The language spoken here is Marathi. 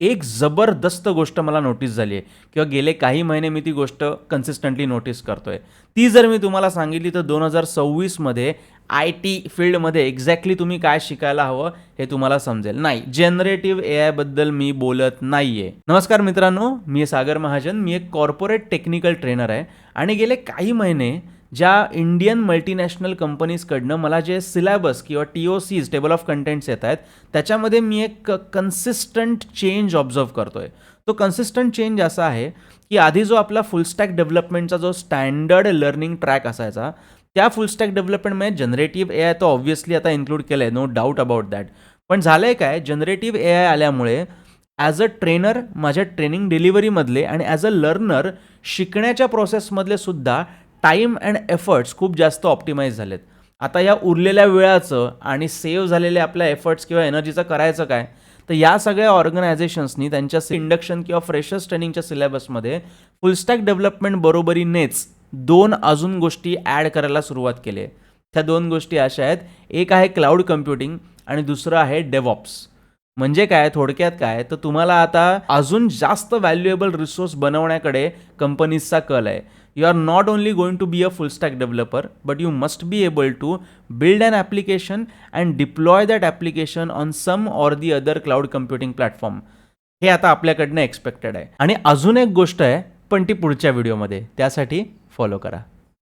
एक जबरदस्त गोष्ट मला नोटीस झाली आहे किंवा गेले काही महिने मी ती गोष्ट कन्सिस्टंटली नोटीस करतोय. ती जर मी तुम्हाला सांगितली तर 2026मध्ये IT फील्डमध्ये एक्झॅक्टली तुम्ही काय शिकायला हवं हे तुम्हाला समजेल. नाही, जनरेटिव्ह AI बद्दल मी बोलत नाहीये. नमस्कार मित्रांनो, मी सागर महाजन. मी एक कॉर्पोरेट टेक्निकल ट्रेनर आहे आणि गेले काही महिने ज्या इंडियन मल्टीनॅशनल कंपनीजकडनं मला जे सिलेबस किंवा TOCs टेबल ऑफ कंटेंट्स येत आहेत त्याच्यामध्ये मी एक कन्सिस्टंट चेंज ऑब्झर्व करतोय. तो कन्सिस्टंट चेंज असा आहे की आधी जो आपला फुलस्टॅक डेव्हलपमेंटचा जो स्टँडर्ड लर्निंग ट्रॅक असायचा त्या फुलस्टॅक डेव्हलपमेंटमध्ये जनरेटिव्ह AI तो ऑब्व्हियसली आता इन्क्लूड केलं आहे, नो डाऊट अबाउट दॅट. पण झालं आहे काय, जनरेटिव्ह AI आल्यामुळे ॲज अ ट्रेनर माझ्या ट्रेनिंग डिलिव्हरीमधले आणि ॲज अ लर्नर शिकण्याच्या प्रोसेसमधले सुद्धा टाईम अँड एफर्ट्स खूप जास्त ऑप्टिमाइज झालेत. आता या उरलेल्या वेळाचं आणि सेव्ह झालेल्या आपल्या एफर्ट्स किंवा एनर्जीचं करायचं काय, तर या सगळ्या ऑर्गनायझेशन्सनी त्यांच्या इंडक्शन किंवा फ्रेशर्स ट्रेनिंगच्या सिलेबसमध्ये फुलस्टॅक डेव्हलपमेंट बरोबरीनेच 2 अजून गोष्टी ॲड करायला सुरुवात केली आहे. त्या 2 गोष्टी अशा आहेत, एक आहे क्लाउड कम्प्युटिंग आणि दुसरं आहे डेव्हऑप्स. म्हणजे काय, थोडक्यात काय, तर तुम्हाला आता अजून जास्त व्हॅल्युएबल रिसोर्स बनवण्याकडे कंपनीजचा कल आहे. You are not only going to be a full stack developer, but you must be able to build an application and deploy that application on some or the other cloud computing platform. हे आता आपल्याकडनं एक्सपेक्टेड आहे. आणि अजून एक गोष्ट आहे, पण ती पुढच्या व्हिडिओमध्ये. त्यासाठी फॉलो करा.